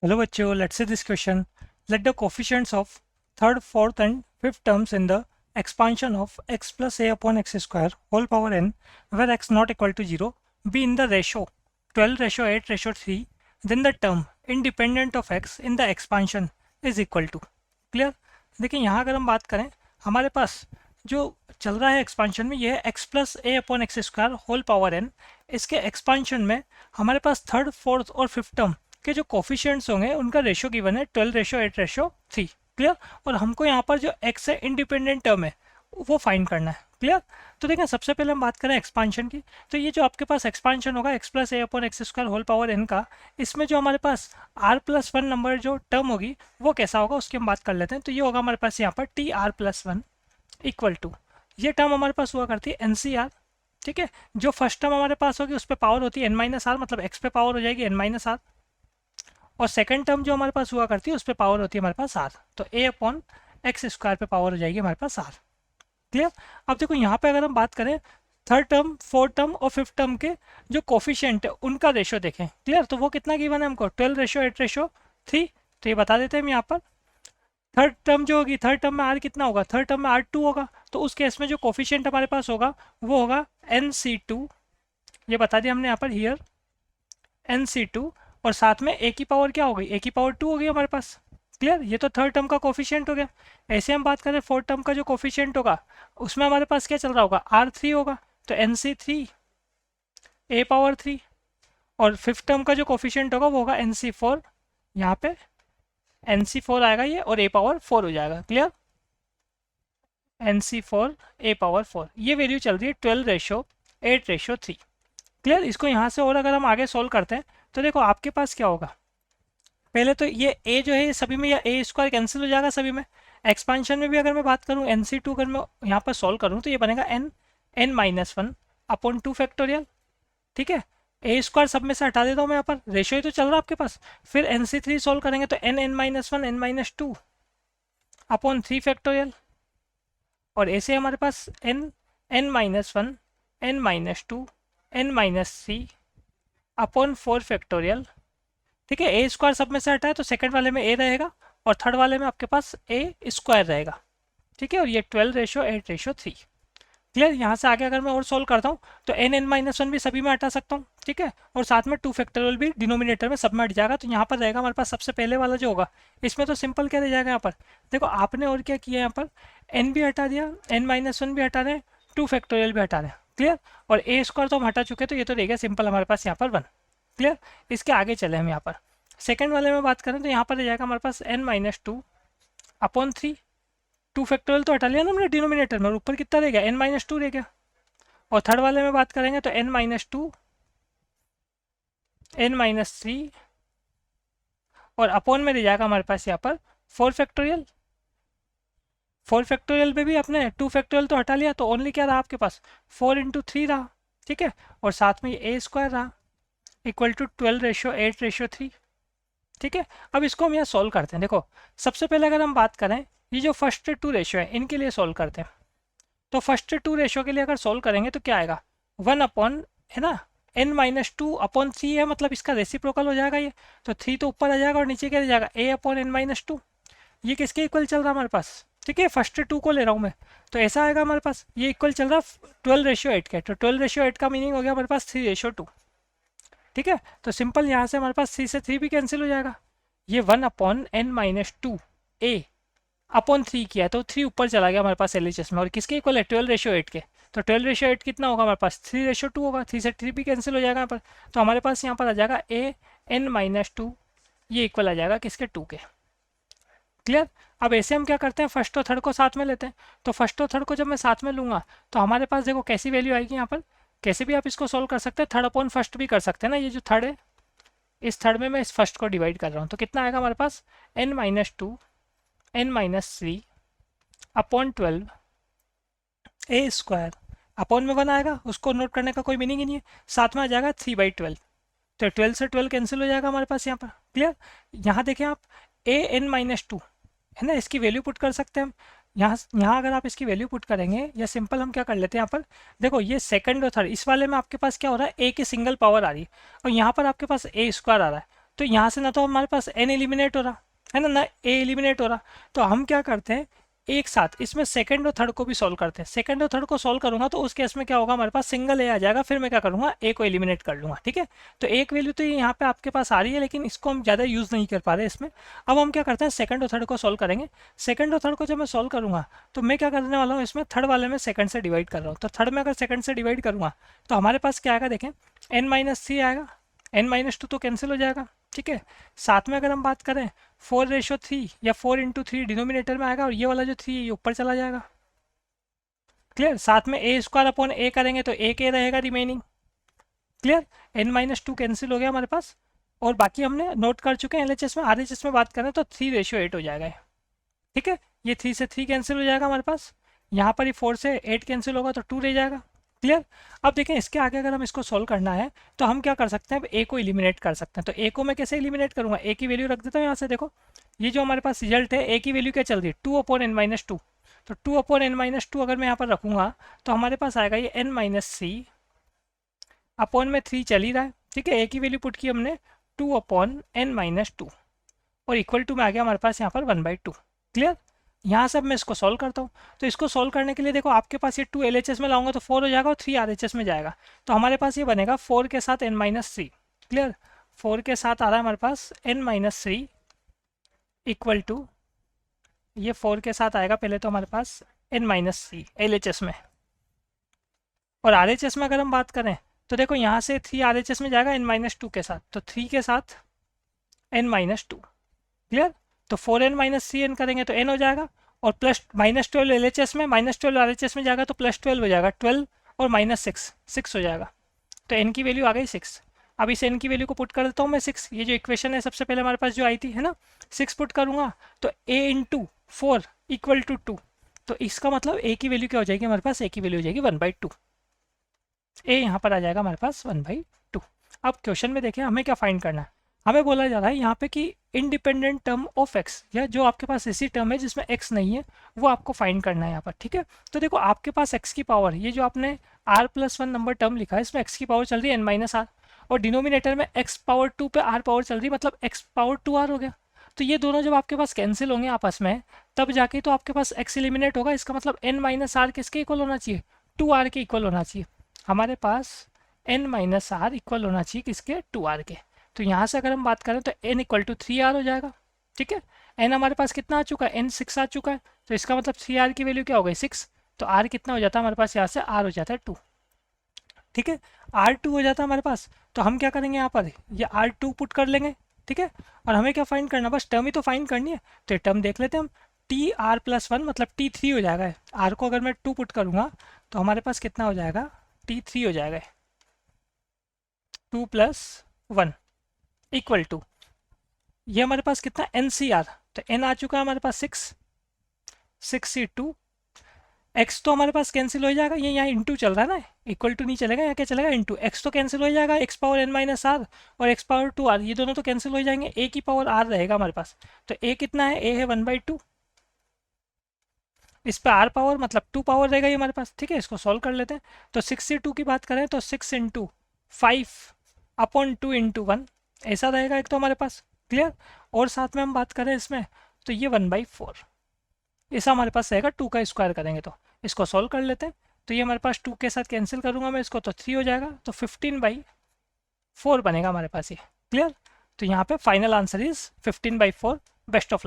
Hello बच्चों, let's see this question. Let the coefficients of third, fourth and fifth terms in the expansion of x plus a upon x square whole power n where x not equal to 0 be in the ratio 12 ratio 8 ratio 3, then the term independent of x in the expansion is equal to. Clear? देखिए यहाँ अगर हम बात करें, हमारे पास जो चल रहा है एक्सपांशन में ये है X plus A upon X square whole power N. इसके एक्सपांशन में हमारे पास थर्ड, फोर्थ और फिफ्थ टर्म के जो कोफिशिएंट्स होंगे उनका रेशियो गिवन है 12 रेशियो 8 रेशियो 3. क्लियर? और हमको यहाँ पर जो एक्स है इंडिपेंडेंट टर्म है वो फाइंड करना है. क्लियर? तो देखें, सबसे पहले हम बात करें एक्सपांशन की. तो ये जो आपके पास एक्सपांशन होगा X plus A upon X square whole power N का, इसमें जो हमारे पास आर प्लस वन नंबर जो टर्म होगी वो कैसा होगा उसकी हम बात कर लेते हैं. तो ये होगा हमारे पास यहाँ पर T R plus one equal to, ये टर्म हमारे पास हुआ करती है एन सी आर. ठीक है, जो फर्स्ट टर्म हमारे पास होगी उस पर पावर होती है एन माइनस आर, मतलब एक्स पे पावर हो जाएगी एन माइनस आर. और सेकंड टर्म जो हमारे पास हुआ करती है उस पर पावर होती है हमारे पास आर, तो ए अपॉन एक्स स्क्वायर पे पावर हो जाएगी हमारे पास आर. क्लियर? अब देखो यहाँ पे अगर हम बात करें थर्ड टर्म, फोर्थ टर्म और फिफ्थ टर्म के जो कोफिशिएंट है उनका रेशियो देखें. क्लियर? तो वो कितना गिवन है हमको 12 रेशियो 8 रेशियो 3. तो ये बता देते हैं हम यहाँ पर. थर्ड टर्म जो होगी, थर्ड टर्म में आर कितना होगा, थर्ड टर्म में आर टू होगा. तो उस केस में जो कोफिशिएंट हमारे पास होगा वो होगा एन सी टू. ये बता दिया हमने यहाँ पर हियर एन सी टू. और साथ में ए की पावर क्या हो गई, ए की पावर टू हो गई हमारे पास. क्लियर? ये तो थर्ड टर्म का कोफिशिएंट हो गया. ऐसे हम बात करें फोर्थ टर्म का जो कोफिशिएंट होगा उसमें हमारे पास क्या चल रहा होगा, आर थ्री होगा. तो एन सी थ्री ए पावर थ्री. और फिफ्थ टर्म का जो कोफिशिएंट होगा वो होगा एन सी फोर. यहाँ पे एन सी फोर आएगा ये और ए पावर फोर हो जाएगा. क्लियर? एन सी फोर ए पावर फोर. ये वैल्यू चल रही है 12 रेशो 8 रेशो 3. क्लियर? इसको यहाँ से और अगर हम आगे सोल्व करते हैं तो देखो आपके पास क्या होगा. पहले तो ये a जो है सभी में, या ए स्क्वायर कैंसिल हो जाएगा सभी में. एक्सपांशन में भी अगर मैं बात करूँ एन सी टू, अगर मैं यहाँ पर सोल्व करूँ तो ये बनेगा n minus one upon two factorial. ठीक है, ए स्क्वायर सब में से हटा देता हूँ मैं, यहाँ पर रेशियो ही तो चल रहा है आपके पास. फिर एन सी थ्री सोल्व करेंगे तो N minus one N minus two upon three factorial. और ऐसे हमारे पास N minus one N minus two N minus three upon four factorial. ठीक है, ए स्क्वायर सब में से हटा है तो सेकंड वाले में ए रहेगा और थर्ड वाले में आपके पास ए स्क्वायर रहेगा. ठीक है, और ये 12 रेशो 8 रेशो 3. क्लियर? यहाँ से आगे अगर मैं और सोल्व करता हूँ तो एन माइनस वन भी सभी में हटा सकता हूँ. ठीक है, और साथ में टू फैक्टोरियल भी डिनोमिनेटर में सब में हट जाएगा. तो यहाँ पर रहेगा हमारे पास सबसे पहले वाला जो होगा, इसमें तो सिंपल क्या रह जाएगा यहाँ पर. देखो आपने और क्या किया, यहाँ पर एन भी हटा दिया, एन माइनस वन भी हटा रहे हैं, टू फैक्टोरियल भी हटा रहे हैं. क्लियर? और ए स्क्वायर तो हम हटा चुके, तो ये तो रहेगा सिंपल हमारे पास यहाँ पर वन. क्लियर? इसके आगे चले हम यहाँ पर सेकंड वाले में बात करें तो यहाँ पर रह जाएगा हमारे पास N minus two upon three. Two factorial तो हटा लिया ना हमने डिनोमिनेटर में, और ऊपर कितना रह गया, एन माइनस टू रह गया. और थर्ड वाले में बात करेंगे तो N minus two N minus three और अपॉन में रह जाएगा हमारे पास यहाँ पर फोर फैक्टोरियल. फोर फैक्टोरियल में भी अपने टू फैक्टोरियल तो हटा लिया, तो ओनली क्या रहा आपके पास, फोर इंटू थ्री रहा. ठीक है, और साथ में ये ए स्क्वायर रहा इक्वल टू 12 रेशो 8 रेशो 3. ठीक है, अब इसको हम यहाँ सॉल्व करते हैं. देखो सबसे पहले अगर हम बात करें ये जो फर्स्ट टू रेशो है इनके लिए सॉल्व करते हैं. तो फर्स्ट टू रेशो के लिए अगर सॉल्व करेंगे तो क्या आएगा, वन अपॉन है ना n minus two upon three है, मतलब इसका रेसिप्रोकल हो जाएगा ये. तो थ्री तो ऊपर आ जाएगा और नीचे क्या रह जाएगा, ए अपॉन एन माइनस टू. ये किसके इक्वल चल रहा है हमारे पास. ठीक है, फर्स्ट टू को ले रहा हूँ मैं, तो ऐसा आएगा हमारे पास, ये इक्वल चल रहा है 12 रेशियो 8 के. तो 12 रेशियो 8 का मीनिंग हो गया हमारे पास 3 रेशियो 2. ठीक है, तो सिंपल यहाँ से हमारे पास 3 से 3 भी कैंसिल हो जाएगा. ये one upon N minus two A upon three किया है तो थ्री ऊपर चला गया हमारे पास एलएचएस में, और किसके इक्वल है 12 रेशियो 8 के. तो 12 रेशियो 8 कितना होगा हमारे पास, 3 रेशियो 2 होगा. 3 से 3 भी कैंसिल हो जाएगा यहाँ पर. तो हमारे पास यहाँ पर आ जाएगा ए एन माइनस टू, ये इक्वल आ जाएगा किसके, 2 के. क्लियर? अब ऐसे हम क्या करते हैं, फर्स्ट और थर्ड को साथ में लेते हैं. तो फर्स्ट और थर्ड को जब मैं साथ में लूँगा तो हमारे पास देखो कैसी वैल्यू आएगी यहाँ पर. कैसे भी आप इसको सोल्व कर सकते हैं, थर्ड अपॉन फर्स्ट भी कर सकते हैं ना. ये जो थर्ड है इस थर्ड में मैं इस फर्स्ट को डिवाइड कर रहा हूँ, तो कितना आएगा हमारे पास, N minus two N minus three upon 12 a square. Upon में वन आएगा, उसको नोट करने का कोई मीनिंग ही नहीं है. साथ में आ जाएगा 3/12. तो 12 से 12 कैंसिल हो जाएगा हमारे पास यहाँ पर. क्लियर? यहाँ देखें आप, ए एन माइनस टू है ना, इसकी वैल्यू पुट कर सकते हैं हम. यहाँ अगर आप इसकी वैल्यू पुट करेंगे, या सिंपल हम क्या कर लेते हैं यहाँ पर, देखो ये सेकंड और थर्ड इस वाले में आपके पास क्या हो रहा है, ए की सिंगल पावर आ रही है और यहाँ पर आपके पास ए स्क्वायर आ रहा है. तो यहाँ से ना तो हमारे पास n एलिमिनेट हो रहा है ना a एलिमिनेट हो रहा। तो हम क्या करते हैं, एक साथ इसमें सेकंड और थर्ड को भी सॉल्व करते हैं। सेकंड और थर्ड को सॉल्व करूंगा तो उस केस में क्या होगा, हमारे पास सिंगल ए आ जाएगा, फिर मैं क्या करूंगा, ए को एलिमिनेट कर लूंगा। ठीक है, तो एक वैल्यू तो यहाँ पे आपके पास आ रही है, लेकिन इसको हम ज़्यादा यूज़ नहीं कर पा रहे इसमें। अब हम क्या करते हैं, सेकंड और थर्ड को सॉल्व करेंगे। सेकंड और थर्ड को जब मैं सॉल्व करूंगा तो मैं क्या करने वाला हूँ, इसमें थर्ड वाले में सेकंड से डिवाइड कर रहा हूँ। तो थर्ड में अगर सेकंड से डिवाइड करूंगा तो हमारे पास क्या आएगा, देखें n-3 आएगा, n-2 तो कैंसिल हो जाएगा। ठीक है, साथ में अगर हम बात करें 4:3 या 4:3 डिनोमिनेटर में आएगा, और ये वाला जो 3 ये ऊपर चला जाएगा। क्लियर, साथ में a स्क्वायर अपॉन a करेंगे तो एक a रहेगा रिमेनिंग। क्लियर, n-2 कैंसिल हो गया हमारे पास, और बाकी हमने नोट कर चुके हैं LHS में। RHS में बात करें तो 3:8 हो जाएगा। ठीक है, ये 3 से 3 कैंसिल हो जाएगा हमारे पास, यहाँ पर ही 4 से 8 कैंसिल होगा तो 2 रह जाएगा। क्लियर, अब देखें इसके आगे अगर हम इसको सॉल्व करना है तो हम क्या कर सकते हैं, अब ए को एलिमिनेट कर सकते हैं। तो ए को मैं कैसे एलिमिनेट करूंगा, ए की वैल्यू रख देता हूँ यहाँ से। देखो ये जो हमारे पास रिजल्ट है, ए की वैल्यू क्या चल रही है, 2/n-2। तो 2/n-2 अगर मैं यहाँ पर रखूँगा तो हमारे पास आएगा ये n-3 अपॉन में 3 चल ही रहा है। ठीक है, ए की वैल्यू पुट की हमने 2/n-2 और इक्वल टू में आ गया हमारे पास यहाँ पर 1/2। क्लियर, यहाँ से अब मैं इसको सॉल्व करता हूँ। तो इसको सॉल्व करने के लिए देखो आपके पास ये 2 LHS में लाऊंगा तो 4 हो जाएगा और 3 RHS में जाएगा। तो हमारे पास ये बनेगा 4 के साथ n-3। क्लियर, 4 के साथ आ रहा है हमारे पास n-3 इक्वल टू, ये 4 के साथ आएगा पहले तो हमारे पास n-3 LHS में, और RHS में अगर हम बात करें तो देखो यहाँ से 3 RHS में जाएगा n-2 के साथ, तो 3 के साथ n-2। क्लियर, तो 4n-3n करेंगे तो n हो जाएगा, और प्लस -12 LHS में, -12 RHS में जाएगा तो +12 हो जाएगा, 12 और -6 हो जाएगा। तो n की वैल्यू आ गई 6। अब इस n की वैल्यू को पुट कर देता हूँ मैं 6, ये जो इक्वेशन है सबसे पहले हमारे पास जो आई थी है ना, 6 पुट करूँगा तो a × 4 इक्वल टू 2। तो इसका मतलब a की वैल्यू क्या हो जाएगी, हमारे पास a की वैल्यू हो जाएगी 1/2। a यहाँ पर आ जाएगा हमारे पास 1/2। अब क्वेश्चन में देखें हमें क्या फाइंड करना है, हमें बोला जा रहा है यहाँ पे कि इंडिपेंडेंट टर्म ऑफ x, या जो आपके पास ऐसी टर्म है जिसमें x नहीं है वो आपको फाइंड करना है यहाँ पर। ठीक है, तो देखो आपके पास x की पावर, ये जो आपने r+1 नंबर टर्म लिखा है इसमें x की पावर चल रही है n-r, और डिनोमिनेटर में x⁻2 पे r पावर चल रही है, मतलब x⁻2r हो गया। तो ये दोनों जब आपके पास कैंसिल होंगे आपस में तब जाके तो आपके पास x एलिमिनेट होगा। इसका मतलब n-r किसके इक्वल होना चाहिए, 2r के इक्वल होना चाहिए। हमारे पास n-r इक्वल होना चाहिए किसके, 2r के। तो यहाँ से अगर हम बात करें तो n = 3r हो जाएगा। ठीक है, n हमारे पास कितना आ चुका है, n 6 आ चुका है, तो इसका मतलब 3r की वैल्यू क्या हो गई 6। तो r कितना हो जाता है हमारे पास, यहाँ से r हो जाता है 2। ठीक है, r2 हो जाता है हमारे पास। तो हम क्या करेंगे यहाँ पर, ये r2 पुट कर लेंगे। ठीक है, और हमें क्या फाइंड करना, बस टर्म ही तो फाइंड करनी है। तो ये टर्म देख लेते हैं हम, tr+1 मतलब t3 हो जाएगा। r को अगर मैं 2 पुट करूँगा तो हमारे पास कितना हो जाएगा, t3 हो जाएगा, 2 + 1 इक्वल टू, ये हमारे पास कितना NCR, तो n आ चुका है हमारे पास 6 x तो हमारे पास कैंसिल हो जाएगा, ये यहाँ इंटू चल रहा है ना, इक्वल टू नहीं चलेगा, यहाँ क्या चलेगा इंटू, x तो कैंसिल हो जाएगा, x⁻n-r और x⁻2r ये दोनों तो कैंसिल हो जाएंगे, a की पावर r रहेगा हमारे पास। तो a कितना है, a है 1/2, इस पर r पावर मतलब 2 पावर रहेगा ये हमारे पास। ठीक है, इसको सॉल्व कर लेते हैं। तो 6 से 2 की बात करें तो 6 × 5/2 × 1 ऐसा रहेगा एक तो हमारे पास। क्लियर, और साथ में हम बात करें इसमें तो ये 1/4 ऐसा हमारे पास रहेगा, 2 का स्क्वायर करेंगे तो। इसको सॉल्व कर लेते हैं, तो ये हमारे पास 2 के साथ कैंसिल करूंगा मैं इसको तो 3 हो जाएगा, तो 15/4 बनेगा हमारे पास ये। क्लियर, तो यहाँ पे final answer is 15/4। Best of luck.